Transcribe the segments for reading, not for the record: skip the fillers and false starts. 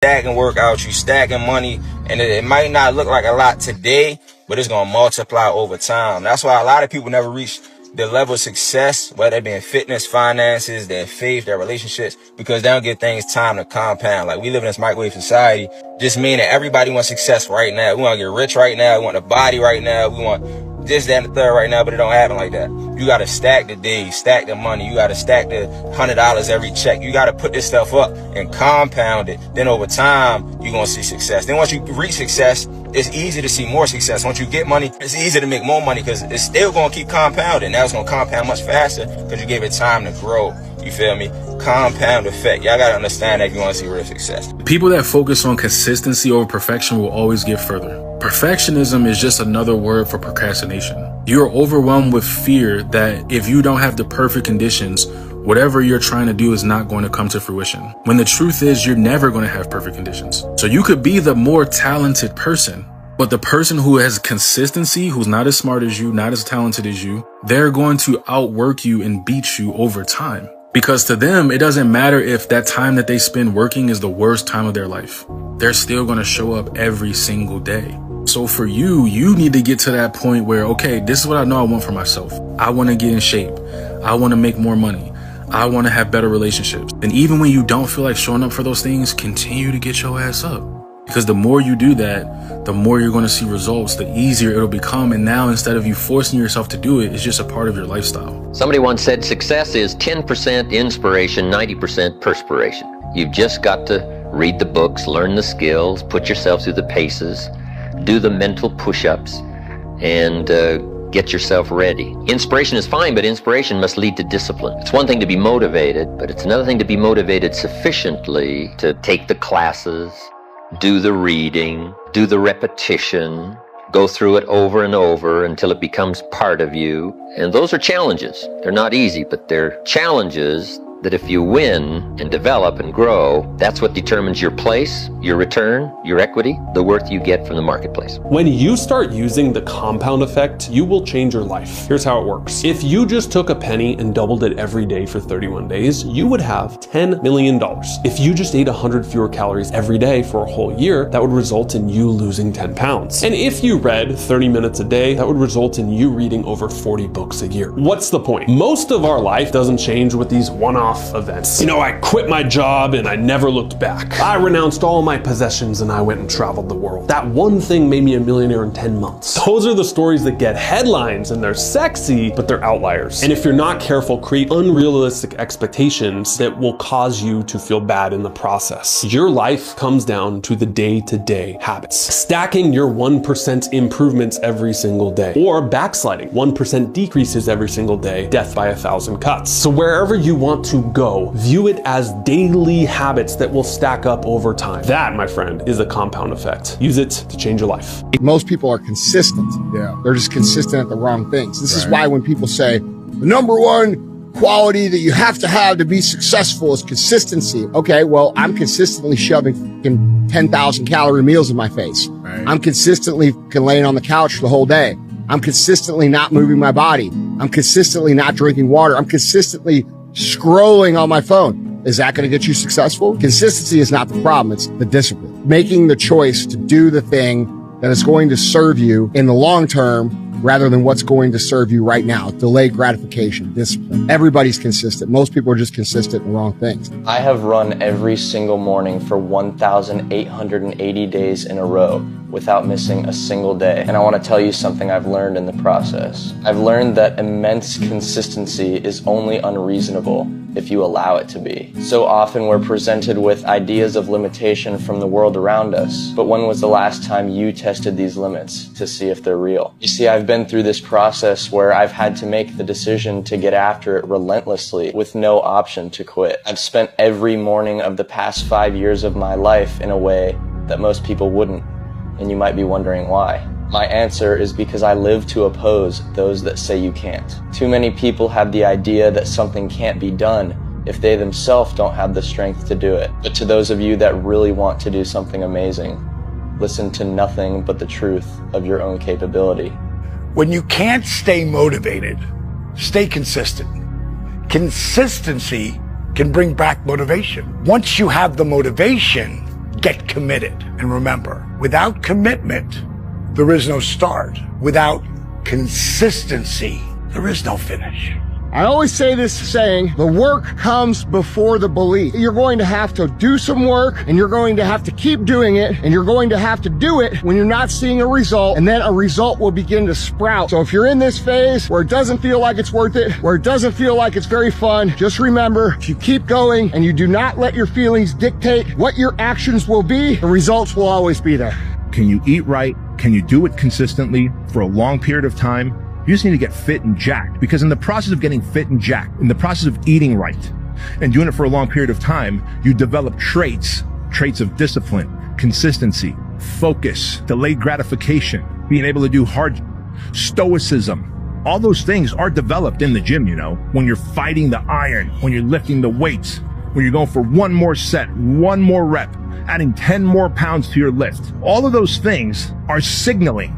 stacking workouts, you stacking money, and it might not look like a lot today, but it's going to multiply over time. That's why a lot of people never reach the level of success, whether it be in fitness, finances, their faith, their relationships, because they don't give things time to compound. Like, we live in this microwave society, just meaning that everybody wants success right now. We want to get rich right now. We want a body right now. We want this, that, and the third right now, but it don't happen like that. You got to stack the days, stack the money. You got to stack the $100 every check. You got to put this stuff up and compound it. Then over time, you're going to see success. Then once you reach success, it's easy to see more success. Once you get money, it's easy to make more money because it's still going to keep compounding. Now it's going to compound much faster because you gave it time to grow. You feel me? Compound effect. Y'all got to understand that if you want to see real success. People that focus on consistency over perfection will always get further. Perfectionism is just another word for procrastination. You're overwhelmed with fear that if you don't have the perfect conditions, whatever you're trying to do is not going to come to fruition. When the truth is, you're never going to have perfect conditions. So you could be the more talented person, but the person who has consistency, who's not as smart as you, not as talented as you, they're going to outwork you and beat you over time. Because to them, it doesn't matter if that time that they spend working is the worst time of their life. They're still going to show up every single day. So for you, you need to get to that point where, okay, this is what I know I want for myself. I want to get in shape. I want to make more money. I want to have better relationships. And even when you don't feel like showing up for those things, continue to get your ass up. Because the more you do that, the more you're going to see results, the easier it'll become. And now instead of you forcing yourself to do it, it's just a part of your lifestyle. Somebody once said success is 10% inspiration, 90% perspiration. You've just got to read the books, learn the skills, put yourself through the paces, do the mental push-ups, and get yourself ready. Inspiration is fine, but inspiration must lead to discipline. It's one thing to be motivated, but it's another thing to be motivated sufficiently to take the classes, do the reading, do the repetition, go through it over and over until it becomes part of you. And those are challenges. They're not easy, but they're challenges that if you win and develop and grow, that's what determines your place, your return, your equity, the worth you get from the marketplace. When you start using the compound effect, you will change your life. Here's how it works. If you just took a penny and doubled it every day for 31 days, you would have $10 million. If you just ate 100 fewer calories every day for a whole year, that would result in you losing 10 pounds. And if you read 30 minutes a day, that would result in you reading over 40 books a year. What's the point? Most of our life doesn't change with these one-off events. You know, I quit my job and I never looked back. I renounced all my possessions and I went and traveled the world. That one thing made me a millionaire in 10 months. Those are the stories that get headlines and they're sexy, but they're outliers. And if you're not careful, create unrealistic expectations that will cause you to feel bad in the process. Your life comes down to the day-to-day habits. Stacking your 1% improvements every single day, or backsliding 1% decreases every single day, death by 1,000 cuts. So wherever you want to go, view it as daily habits that will stack up over time. That, my friend, is a compound effect. Use it to change your life. Most people are consistent. Yeah. They're just consistent at the wrong things. This is why when people say the number one quality that you have to be successful is consistency. Okay, well, I'm consistently shoving 10,000 calorie meals in my face. Right. I'm consistently laying on the couch the whole day. I'm consistently not moving my body. I'm consistently not drinking water. I'm consistently scrolling on my phone. Is that going to get you successful? Consistency is not the problem. It's the discipline. Making the choice to do the thing that is going to serve you in the long term rather than what's going to serve you right now. Delayed gratification, discipline. Everybody's consistent. Most people are just consistent in the wrong things. I have run every single morning for 1,880 days in a row without missing a single day. And I want to tell you something I've learned in the process. I've learned that immense consistency is only unreasonable if you allow it to be. So often we're presented with ideas of limitation from the world around us. But when was the last time you tested these limits to see if they're real? You see, I've been through this process where I've had to make the decision to get after it relentlessly with no option to quit. I've spent every morning of the past 5 years of my life in a way that most people wouldn't. And you might be wondering why. My answer is because I live to oppose those that say you can't. Too many people have the idea that something can't be done if they themselves don't have the strength to do it. But to those of you that really want to do something amazing, listen to nothing but the truth of your own capability. When you can't stay motivated, stay consistent. Consistency can bring back motivation. Once you have the motivation, get committed. And remember, without commitment, there is no start. Without consistency, there is no finish. I always say this saying, the work comes before the belief. You're going to have to do some work, and you're going to have to keep doing it, and you're going to have to do it when you're not seeing a result, and then a result will begin to sprout. So if you're in this phase where it doesn't feel like it's worth it, where it doesn't feel like it's very fun, just remember, if you keep going and you do not let your feelings dictate what your actions will be, the results will always be there. Can you eat right? Can you do it consistently for a long period of time? You just need to get fit and jacked, because in the process of getting fit and jacked, in the process of eating right and doing it for a long period of time, you develop traits of discipline, consistency, focus, delayed gratification, being able to do hard, stoicism. All those things are developed in the gym, you know, when you're fighting the iron, when you're lifting the weights, when you're going for one more set, one more rep, adding 10 more pounds to your lift. All of those things are signaling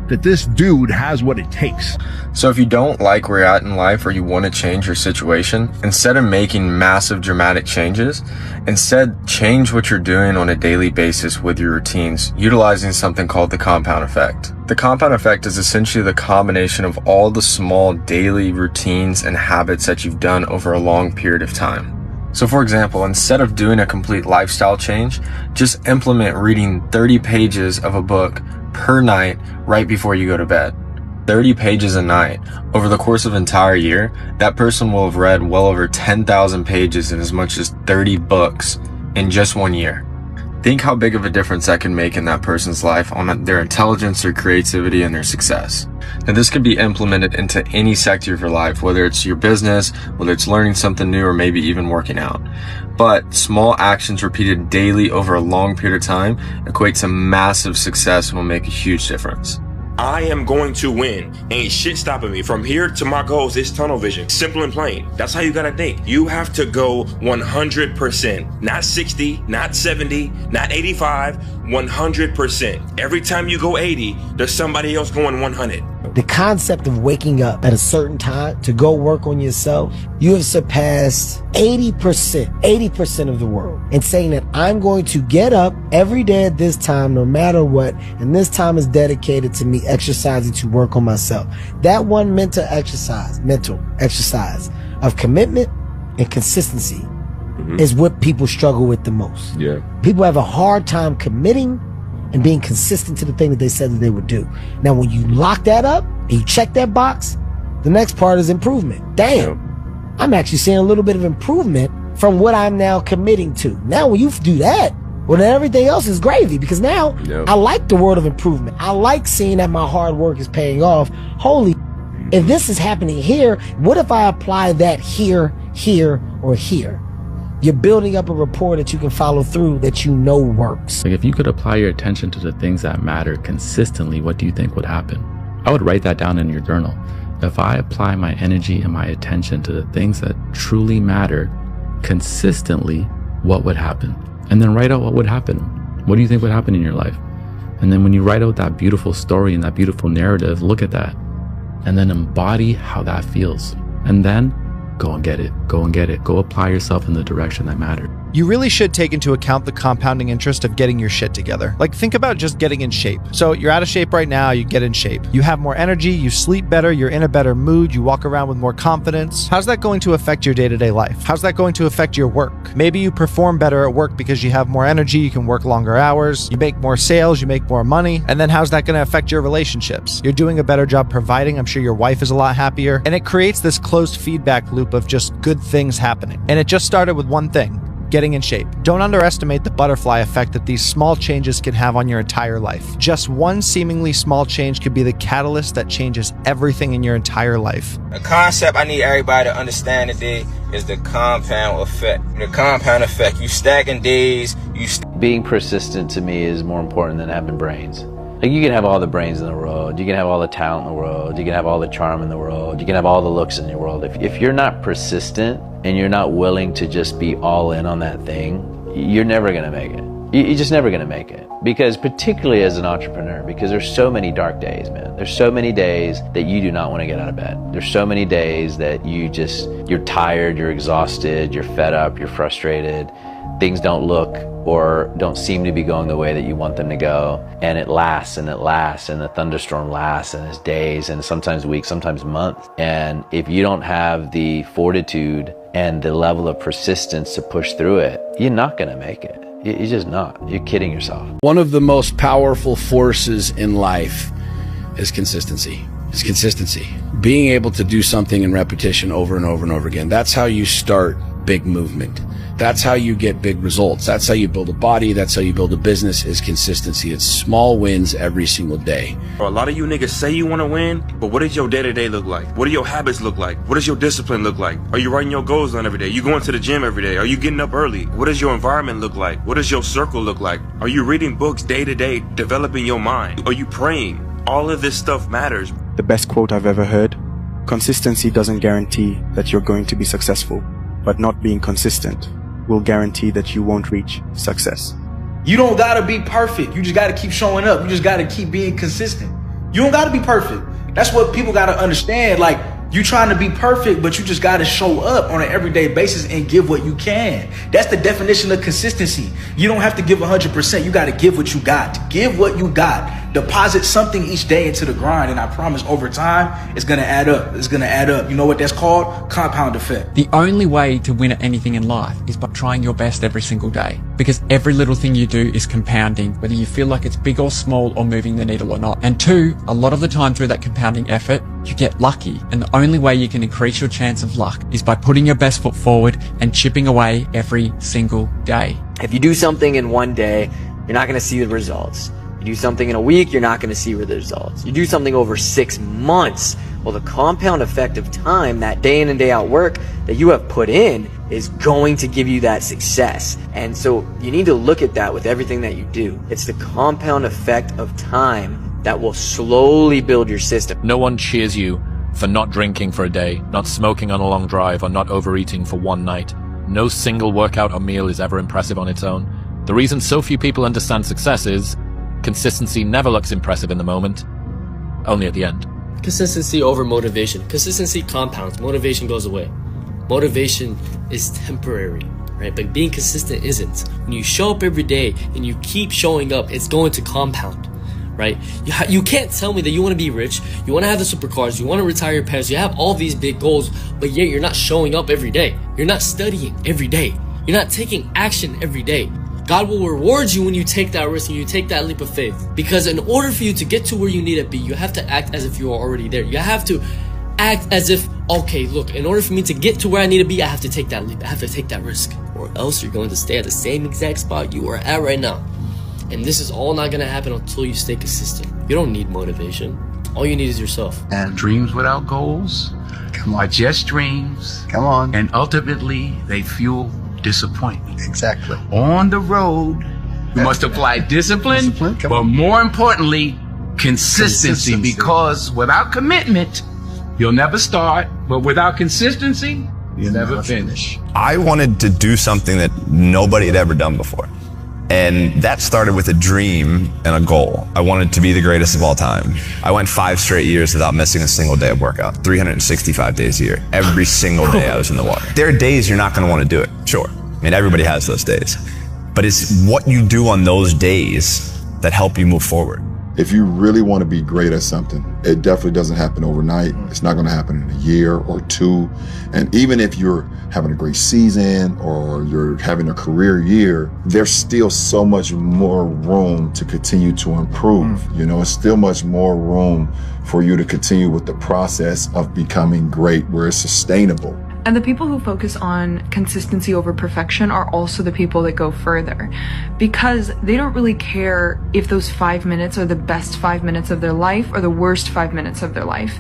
that this dude has what it takes. So if you don't like where you're at in life, or you want to change your situation, instead of making massive dramatic changes, instead change what you're doing on a daily basis with your routines, utilizing something called the compound effect. The compound effect is essentially the combination of all the small daily routines and habits that you've done over a long period of time. So for example, instead of doing a complete lifestyle change, just implement reading 30 pages of a book per night right before you go to bed. 30 pages a night. Over the course of an entire year, that person will have read well over 10,000 pages in as much as 30 books in just 1 year. Think how big of a difference that can make in that person's life on their intelligence, their creativity, and their success. Now, this can be implemented into any sector of your life, whether it's your business, whether it's learning something new, or maybe even working out. But small actions repeated daily over a long period of time equate to massive success and will make a huge difference. I am going to win. Ain't shit stopping me. From here to my goals, it's tunnel vision. Simple and plain. That's how you gotta think. You have to go 100%. Not 60, not 70, not 85, 100%. Every time you go 80, there's somebody else going 100. The concept of waking up at a certain time to go work on yourself, you have surpassed 80% of the world. And saying that I'm going to get up every day at this time, no matter what, and this time is dedicated to me exercising to work on myself. That one mental exercise of commitment and consistency is what people struggle with the most. Yeah. People have a hard time committing and being consistent to the thing that they said that they would do. Now, when you lock that up and you check that box, the next part is improvement. Damn, I'm actually seeing a little bit of improvement from what I'm now committing to. Now, when you do that, well, then everything else is gravy, because now I like the word of improvement. I like seeing that my hard work is paying off. Holy, if this is happening here, what if I apply that here, or here? You're building up a rapport that you can follow through, that you know works. Like, if you could apply your attention to the things that matter consistently, what do you think would happen? I would write that down in your journal. If I apply my energy and my attention to the things that truly matter consistently, what would happen? And then write out what would happen. What do you think would happen in your life? And then when you write out that beautiful story and that beautiful narrative, look at that. And then embody how that feels. And then go and get it. Go and get it. Go apply yourself in the direction that matters. You really should take into account the compounding interest of getting your shit together. Like, think about just getting in shape. So you're out of shape right now, you get in shape. You have more energy, you sleep better, you're in a better mood, you walk around with more confidence. How's that going to affect your day-to-day life? How's that going to affect your work? Maybe you perform better at work because you have more energy, you can work longer hours, you make more sales, you make more money. And then how's that going to affect your relationships? You're doing a better job providing. I'm sure your wife is a lot happier. And it creates this closed feedback loop of just good things happening. And it just started with one thing: getting in shape. Don't underestimate the butterfly effect that these small changes can have on your entire life. Just one seemingly small change could be the catalyst that changes everything in your entire life. A concept I need everybody to understand today is the compound effect. The compound effect. You stacking days. Being persistent to me is more important than having brains. Like, you can have all the brains in the world, you can have all the talent in the world, you can have all the charm in the world, you can have all the looks in the world. If you're not persistent and you're not willing to just be all in on that thing, you're never gonna make it. You're just never gonna make it. Because particularly as an entrepreneur, because there's so many dark days, man. There's so many days that you do not want to get out of bed. There's so many days that you're tired, you're exhausted, you're fed up, you're frustrated. things don't look or don't seem to be going the way that you want them to go. And it lasts and it lasts, and the thunderstorm lasts, and it's days and sometimes weeks, sometimes months. And if you don't have the fortitude and the level of persistence to push through it, you're not gonna make it. You're just not. You're kidding yourself. One of the most powerful forces in life is consistency. It's consistency. Being able to do something in repetition over and over and over again. That's how you start big movement. That's how you get big results. That's how you build a body. That's how you build a business, is consistency. It's small wins every single day. A lot of you niggas say you want to win, but what does your day-to-day look like? What do your habits look like? What does your discipline look like? Are you writing your goals down every day? You going to the gym every day? Are you getting up early? What does your environment look like? What does your circle look like? Are you reading books day to day, developing your mind? Are you praying? All of this stuff matters. The best quote I've ever heard: consistency doesn't guarantee that you're going to be successful, but not being consistent will guarantee that you won't reach success. You don't gotta be perfect. You just gotta keep showing up. You just gotta keep being consistent. You don't gotta be perfect. That's what people gotta understand. Like, you trying to be perfect, but you just gotta show up on an everyday basis and give what you can. That's the definition of consistency. You don't have to give 100%. You gotta give what you got. Give what you got. Deposit something each day into the grind, and I promise over time, it's gonna add up. It's gonna add up. You know what that's called? Compound effect. The only way to win at anything in life is by trying your best every single day, because every little thing you do is compounding, whether you feel like it's big or small or moving the needle or not. And two, a lot of the time through that compounding effort, you get lucky. And the only way you can increase your chance of luck is by putting your best foot forward and chipping away every single day. If you do something in one day, you're not going to see the results. You do something in a week, you're not going to see the results. You do something over 6 months, well, the compound effect of time, that day in and day out work that you have put in, is going to give you that success. And so you need to look at that with everything that you do. It's the compound effect of time that will slowly build your system. No one cheers you for not drinking for a day, not smoking on a long drive, or not overeating for one night. No single workout or meal is ever impressive on its own. The reason so few people understand success is consistency never looks impressive in the moment, only at the end. Consistency over motivation. Consistency compounds, motivation goes away. Motivation is temporary, right? But being consistent isn't. When you show up every day and you keep showing up, it's going to compound, right? You can't tell me that you want to be rich, you want to have the supercars, you want to retire your parents, you have all these big goals, but yet you're not showing up every day. You're not studying every day. You're not taking action every day. God will reward you when you take that risk and you take that leap of faith. Because in order for you to get to where you need to be, you have to act as if you are already there. You have to act as if, okay, look, in order for me to get to where I need to be, I have to take that leap. I have to take that risk. Or else you're going to stay at the same exact spot you are at right now. And this is all not going to happen until you stay consistent. You don't need motivation. All you need is yourself. And dreams without goals are just dreams. Come on. And ultimately, they fuel disappointment. Exactly. On the road, we must apply discipline, but more importantly, consistency, because without commitment, you'll never start, but without consistency, you'll never finish. I wanted to do something that nobody had ever done before. And that started with a dream and a goal. I wanted to be the greatest of all time. I went 5 straight years without missing a single day of workout, 365 days a year. Every single day I was in the water. There are days you're not gonna wanna do it, sure. I mean, everybody has those days. But it's what you do on those days that help you move forward. If you really want to be great at something, it definitely doesn't happen overnight. It's not going to happen in a year or two. And even if you're having a great season or you're having a career year, there's still so much more room to continue to improve. You know, it's still much more room for you to continue with the process of becoming great where it's sustainable. And the people who focus on consistency over perfection are also the people that go further, because they don't really care if those 5 minutes are the best 5 minutes of their life or the worst 5 minutes of their life.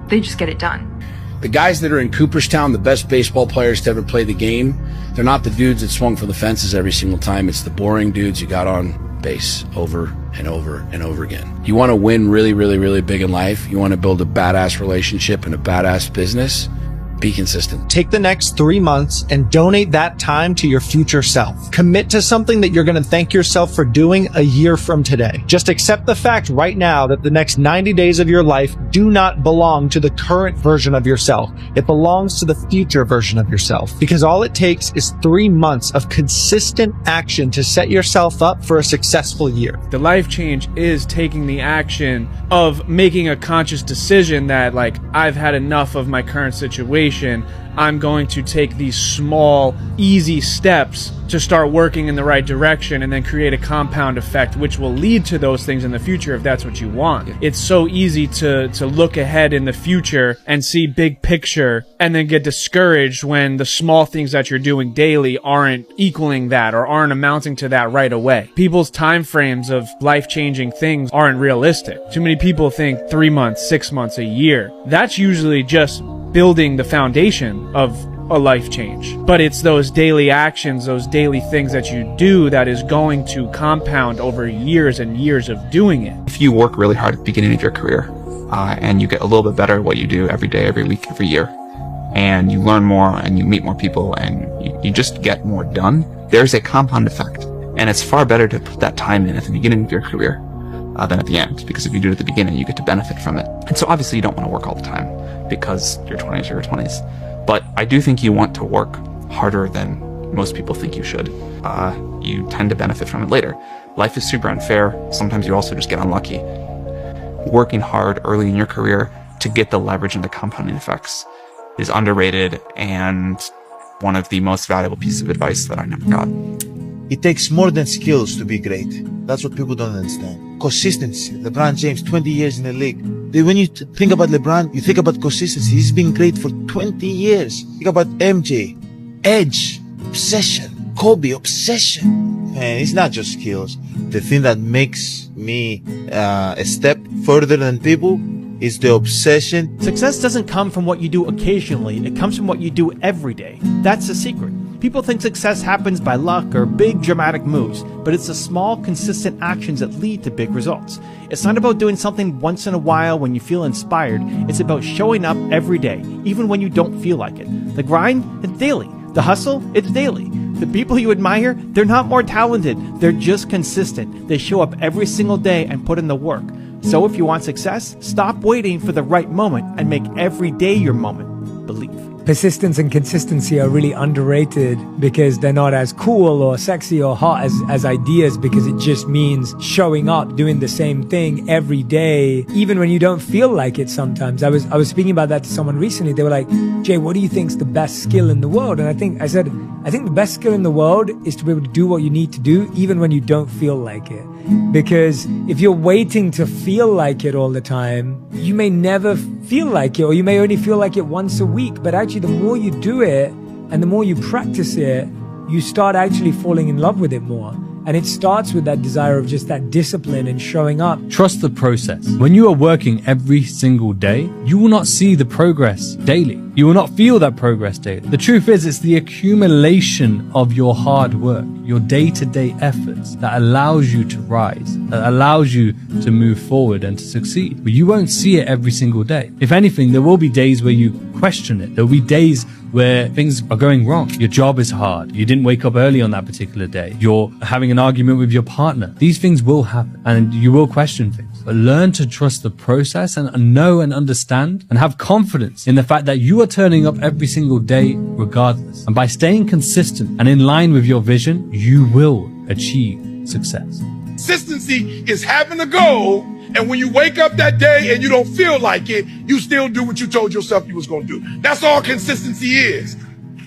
They just get it done. The guys that are in Cooperstown, the best baseball players to ever play the game, they're not the dudes that swung for the fences every single time. It's the boring dudes you got on base over and over and over again. You want to win really, really, really big in life. You want to build a badass relationship and a badass business. Be consistent. Take the next 3 months and donate that time to your future self. Commit to something that you're going to thank yourself for doing a year from today. Just accept the fact right now that the next 90 days of your life do not belong to the current version of yourself. It belongs to the future version of yourself. Because all it takes is 3 months of consistent action to set yourself up for a successful year. The life change is taking the action of making a conscious decision that, like, I've had enough of my current situation. I'm going to take these small, easy steps to start working in the right direction and then create a compound effect which will lead to those things in the future if that's what you want. It's so easy to look ahead in the future and see big picture and then get discouraged when the small things that you're doing daily aren't equaling that or aren't amounting to that right away. People's time frames of life-changing things aren't realistic. Too many people think 3 months, 6 months, a year. That's usually just building the foundation of a life change. But it's those daily actions, those daily things that you do that is going to compound over years and years of doing it. If you work really hard at the beginning of your career and you get a little bit better at what you do every day, every week, every year, and you learn more and you meet more people and you just get more done, there's a compound effect. And it's far better to put that time in at the beginning of your career than at the end, because if you do it at the beginning, you get to benefit from it. And so obviously you don't want to work all the time because your 20s are your 20s. But I do think you want to work harder than most people think you should. You tend to benefit from it later. Life is super unfair. Sometimes you also just get unlucky. Working hard early in your career to get the leverage and the compounding effects is underrated and one of the most valuable pieces of advice that I never got. It takes more than skills to be great. That's what people don't understand. Consistency. LeBron James, 20 years in the league. When you think about LeBron, you think about consistency. He's been great for 20 years. Think about MJ, Edge, obsession. Kobe, obsession. And it's not just skills. The thing that makes me a step further than people is the obsession. Success doesn't come from what you do occasionally. It comes from what you do every day. That's the secret. People think success happens by luck or big dramatic moves, but it's the small, consistent actions that lead to big results. It's not about doing something once in a while when you feel inspired. It's about showing up every day, even when you don't feel like it. The grind, it's daily. The hustle, it's daily. The people you admire, they're not more talented. They're just consistent. They show up every single day and put in the work. So if you want success, stop waiting for the right moment and make every day your moment. Believe. Persistence and consistency are really underrated because they're not as cool or sexy or hot as ideas, because it just means showing up, doing the same thing every day, even when you don't feel like it sometimes. I was speaking about that to someone recently. They were like, Jay, what do you think's the best skill in the world? And I said, the best skill in the world is to be able to do what you need to do even when you don't feel like it. Because if you're waiting to feel like it all the time, you may never feel like it, or you may only feel like it once a week. But actually, the more you do it and the more you practice it, you start actually falling in love with it more. And it starts with that desire of just that discipline and showing up. Trust the process. When you are working every single day, you will not see the progress daily. You will not feel that progress daily. The truth is, it's the accumulation of your hard work, your day-to-day efforts that allows you to rise, that allows you to move forward and to succeed. But you won't see it every single day. If anything, there will be days where you question it. There will be days where things are going wrong. Your job is hard. You didn't wake up early on that particular day. You're having an argument with your partner. These things will happen and you will question things. But learn to trust the process and know and understand and have confidence in the fact that you are turning up every single day regardless. And by staying consistent and in line with your vision, you will achieve success. Consistency is having a goal, and when you wake up that day and you don't feel like it, you still do what you told yourself you was going to do. That's all consistency is.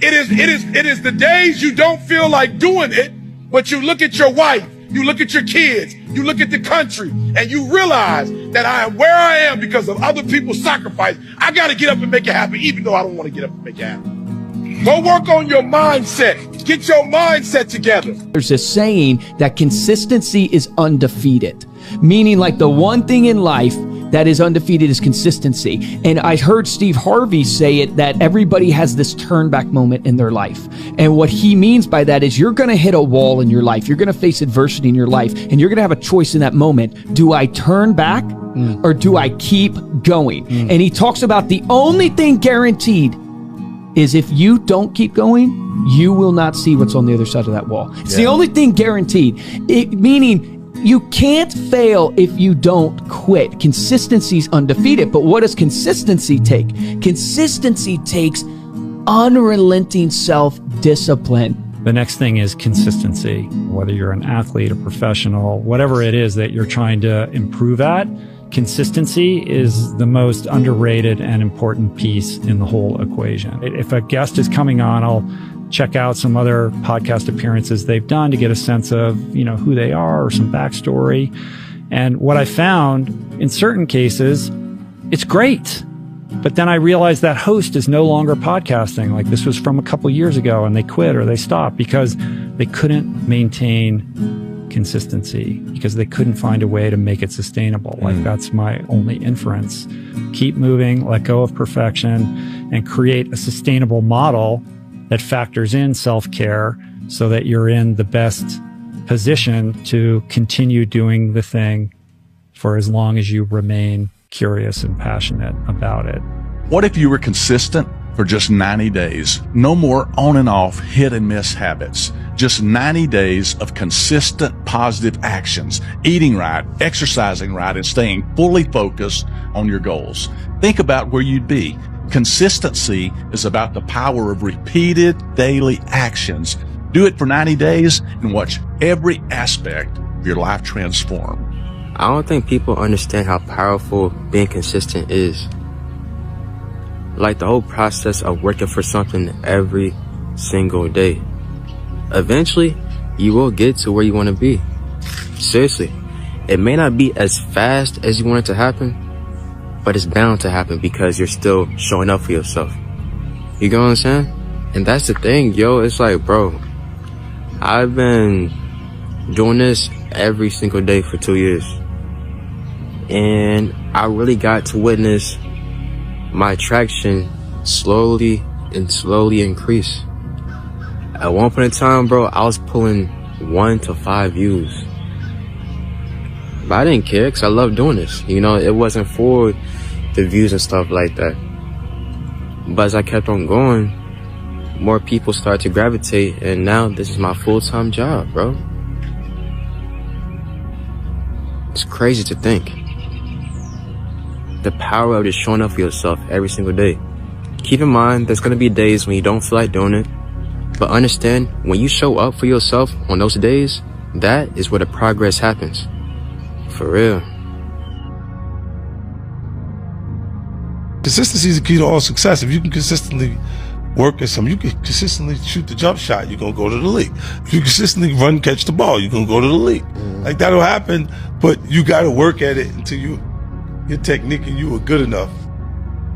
It is the days you don't feel like doing it, but you look at your wife, you look at your kids, you look at the country, and you realize that I am where I am because of other people's sacrifice. I got to get up and make it happen, even though I don't want to get up and make it happen. Go work on your mindset. Get your mindset together. There's this saying that consistency is undefeated, meaning like the one thing in life that is undefeated is consistency. And I heard Steve Harvey say it, that everybody has this turn back moment in their life. And what he means by that is you're going to hit a wall in your life. You're going to face adversity in your life, and you're going to have a choice in that moment. Do I turn back or do I keep going? And he talks about the only thing guaranteed is if you don't keep going, you will not see what's on the other side of that wall. It's the only thing guaranteed. Meaning you can't fail if you don't quit. Consistency's undefeated. But what does consistency take? Consistency takes unrelenting self-discipline. The next thing is consistency. Whether you're an athlete, a professional, whatever it is that you're trying to improve at, consistency is the most underrated and important piece in the whole equation. If a guest is coming on, I'll check out some other podcast appearances they've done to get a sense of, who they are or some backstory. And what I found in certain cases, it's great. But then I realized that host is no longer podcasting. Like this was from a couple years ago, and they quit or they stopped because they couldn't maintain consistency, because they couldn't find a way to make it sustainable. Like that's my only inference. Keep moving, let go of perfection, and create a sustainable model that factors in self-care so that you're in the best position to continue doing the thing for as long as you remain curious and passionate about it. What if you were consistent for just 90 days? No more on and off, hit and miss habits. Just 90 days of consistent positive actions, eating right, exercising right, and staying fully focused on your goals. Think about where you'd be. Consistency is about the power of repeated daily actions. Do it for 90 days and watch every aspect of your life transform. I don't think people understand how powerful being consistent is. Like the whole process of working for something every single day. Eventually, you will get to where you want to be. Seriously, it may not be as fast as you want it to happen, but it's bound to happen because you're still showing up for yourself. You get what I'm saying? And that's the thing, yo. It's like, bro, I've been doing this every single day for 2 years. And I really got to witness my traction slowly increase. At one point in time, bro, I was pulling 1 to 5 views. But I didn't care because I love doing this. It wasn't for the views and stuff like that. But as I kept on going, more people started to gravitate, and now this is my full-time job, bro. It's crazy to think. The power of just showing up for yourself every single day. Keep in mind, there's going to be days when you don't feel like doing it. But understand, when you show up for yourself on those days, that is where the progress happens. For real. Consistency is the key to all success. If you can consistently work at something, you can consistently shoot the jump shot, you're going to go to the league. If you consistently run, catch the ball, you're going to go to the league. Like that'll happen, but you got to work at it until your technique and you are good enough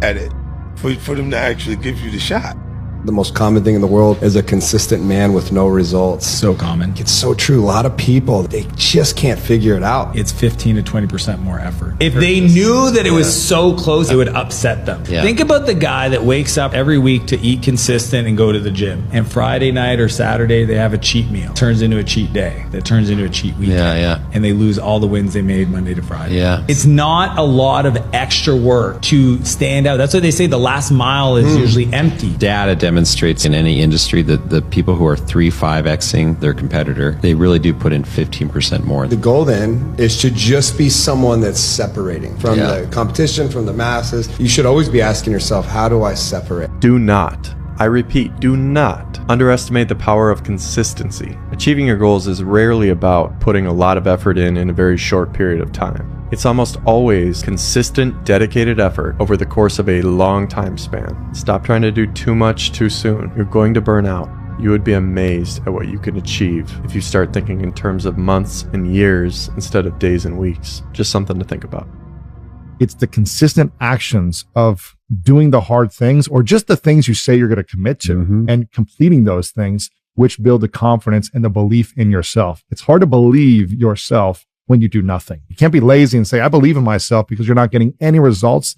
at it for them to actually give you the shot. The most common thing in the world is a consistent man with no results. So common. It's so true. A lot of people, they just can't figure it out. It's 15 to 20% more effort. If they knew that it was so close, it would upset them. Yeah. Think about the guy that wakes up every week to eat consistent and go to the gym. And Friday night or Saturday, they have a cheat meal. It turns into a cheat day. That turns into a cheat weekend. Yeah. And they lose all the wins they made Monday to Friday. Yeah. It's not a lot of extra work to stand out. That's why they say the last mile is usually empty. Data demonstrates in any industry that the people who are 3-5xing their competitor, they really do put in 15% more. The goal then is to just be someone that's separating from the competition, from the masses. You should always be asking yourself, how do I separate? Do not, I repeat, do not underestimate the power of consistency. Achieving your goals is rarely about putting a lot of effort in a very short period of time. It's almost always consistent, dedicated effort over the course of a long time span. Stop trying to do too much too soon. You're going to burn out. You would be amazed at what you can achieve if you start thinking in terms of months and years instead of days and weeks. Just something to think about. It's the consistent actions of doing the hard things or just the things you say you're going to commit to and completing those things, which build the confidence and the belief in yourself. It's hard to believe yourself when you do nothing. You can't be lazy and say, I believe in myself, because you're not getting any results.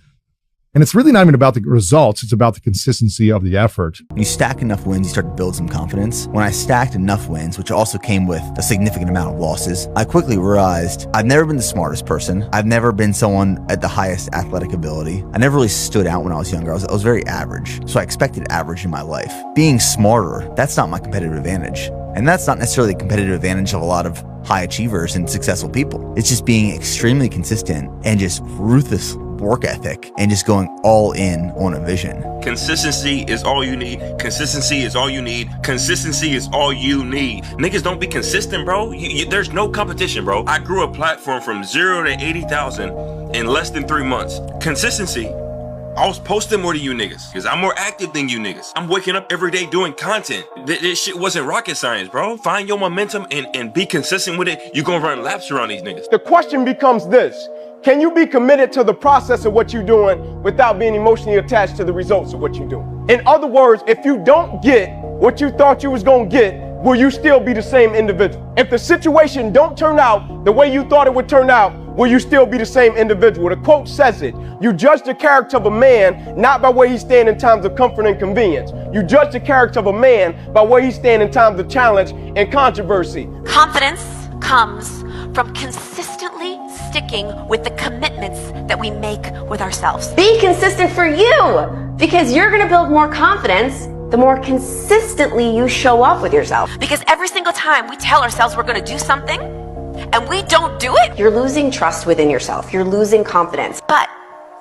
And it's really not even about the results. It's about the consistency of the effort. When you stack enough wins, you start to build some confidence. When I stacked enough wins, which also came with a significant amount of losses, I quickly realized I've never been the smartest person. I've never been someone at the highest athletic ability. I never really stood out when I was younger. I was very average. So I expected average in my life. Being smarter, that's not my competitive advantage. And that's not necessarily the competitive advantage of a lot of high achievers and successful people. It's just being extremely consistent and just ruthless work ethic and just going all in on a vision. Consistency is all you need. Consistency is all you need. Consistency is all you need. Niggas don't be consistent, bro. There's no competition, bro. I grew a platform from 0 to 80,000 in less than 3 months. Consistency. I was posting more than you niggas because I'm more active than you niggas. I'm waking up every day doing content. This shit wasn't rocket science, bro. Find your momentum and be consistent with it. You're gonna run laps around these niggas. The question becomes this: can you be committed to the process of what you're doing without being emotionally attached to the results of what you're doing? In other words, if you don't get what you thought you was gonna get, will you still be the same individual? If the situation don't turn out the way you thought it would turn out, will you still be the same individual? The quote says it: you judge the character of a man not by where he stands in times of comfort and convenience. You judge the character of a man by where he stands in times of challenge and controversy. Confidence comes from consistently sticking with the commitments that we make with ourselves. Be consistent for you, because you're going to build more confidence the more consistently you show up with yourself. Because every single time we tell ourselves we're going to do something and we don't do it, you're losing trust within yourself. You're losing confidence. But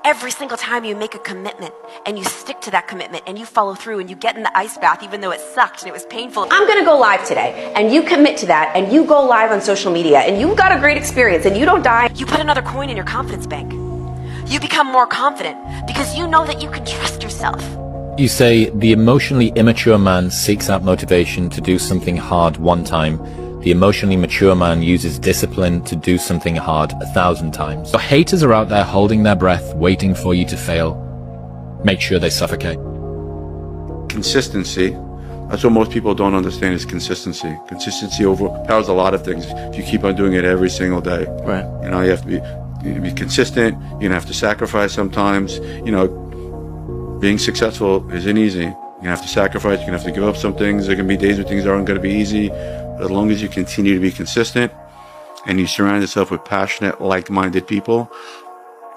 every single time you make a commitment and you stick to that commitment and you follow through and you get in the ice bath even though it sucked and it was painful. I'm gonna go live today, and you commit to that, and you go live on social media, and you've got a great experience, and you don't die. You put another coin in your confidence bank. You become more confident because you know that you can trust yourself. You say the emotionally immature man seeks out motivation to do something hard one time. The emotionally mature man uses discipline to do something hard 1,000 times. Your haters are out there holding their breath, waiting for you to fail. Make sure they suffocate. Consistency. That's what most people don't understand is consistency. Consistency overpowers a lot of things if you keep on doing it every single day. Right. You know, you have to be consistent. You're gonna have to sacrifice sometimes. You know, being successful isn't easy. You're gonna have to sacrifice. You're gonna have to give up some things. There can be days where things aren't gonna be easy. But as long as you continue to be consistent and you surround yourself with passionate, like-minded people,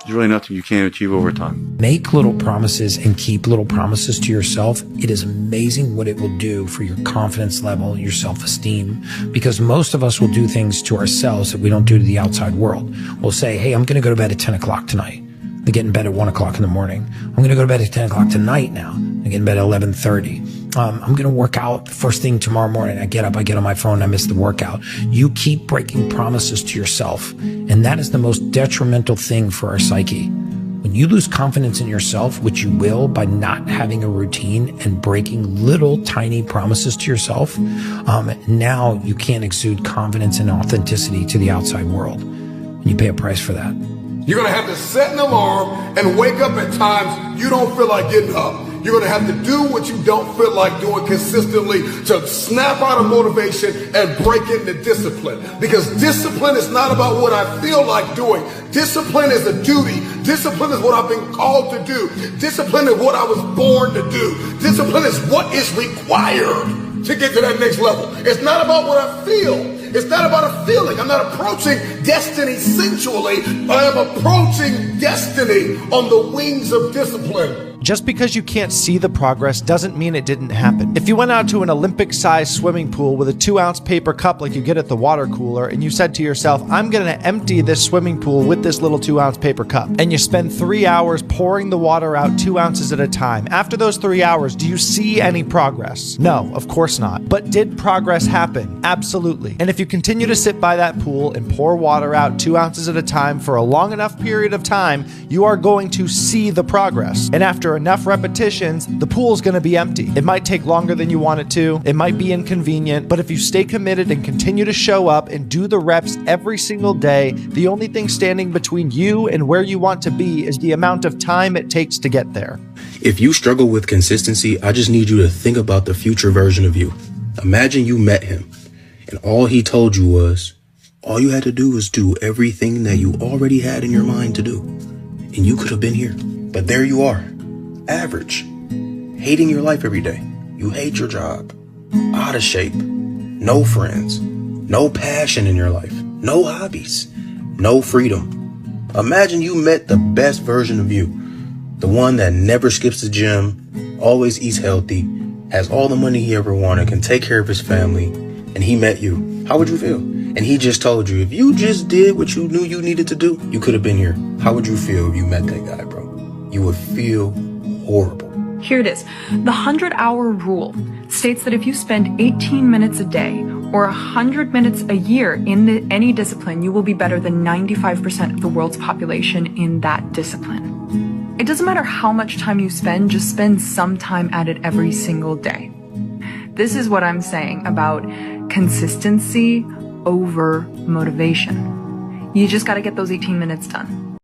there's really nothing you can't achieve over time. Make little promises and keep little promises to yourself. It is amazing what it will do for your confidence level, your self-esteem, because most of us will do things to ourselves that we don't do to the outside world. We'll say, hey, I'm going to go to bed at 10 o'clock tonight. I get in bed at 1 o'clock in the morning. I'm going to go to bed at 10 o'clock tonight now. I get in bed at 11:30. I'm going to work out first thing tomorrow morning. I get up, I get on my phone, I miss the workout. You keep breaking promises to yourself, and that is the most detrimental thing for our psyche. When you lose confidence in yourself, which you will by not having a routine and breaking little tiny promises to yourself, now you can't exude confidence and authenticity to the outside world. And you pay a price for that. You're going to have to set an alarm and wake up at times you don't feel like getting up. You're going to have to do what you don't feel like doing consistently to snap out of motivation and break into discipline. Because discipline is not about what I feel like doing. Discipline is a duty. Discipline is what I've been called to do. Discipline is what I was born to do. Discipline is what is required to get to that next level. It's not about what I feel. It's not about a feeling. I'm not approaching destiny sensually. I am approaching destiny on the wings of discipline. Just because you can't see the progress doesn't mean it didn't happen. If you went out to an Olympic-sized swimming pool with a 2-ounce paper cup like you get at the water cooler, and you said to yourself, I'm going to empty this swimming pool with this little 2-ounce paper cup, and you spend 3 hours pouring the water out 2 ounces at a time, after those 3 hours, do you see any progress? No, of course not. But did progress happen? Absolutely. And if you continue to sit by that pool and pour water out 2 ounces at a time for a long enough period of time, you are going to see the progress. And after enough repetitions, the pool's going to be empty. It might take longer than you want it to. It might be inconvenient, but if you stay committed and continue to show up and do the reps every single day, the only thing standing between you and where you want to be is the amount of time it takes to get there. If you struggle with consistency, I just need you to think about the future version of you. Imagine you met him, and all he told you was, all you had to do was do everything that you already had in your mind to do, and you could have been here. But there you are, average, hating your life every day. You hate your job, out of shape, no friends, no passion in your life, no hobbies, no freedom. Imagine you met the best version of you, the one that never skips the gym, always eats healthy, has all the money he ever wanted, can take care of his family, and he met you. How would you feel? And he just told you, if you just did what you knew you needed to do, you could have been here. How would you feel if you met that guy, bro? You would feel horrible. Here it is. The 100-hour rule states that if you spend 18 minutes a day or 100 minutes a year in any discipline, you will be better than 95% of the world's population in that discipline. It doesn't matter how much time you spend, just spend some time at it every single day. This is what I'm saying about consistency over motivation. You just got to get those 18 minutes done.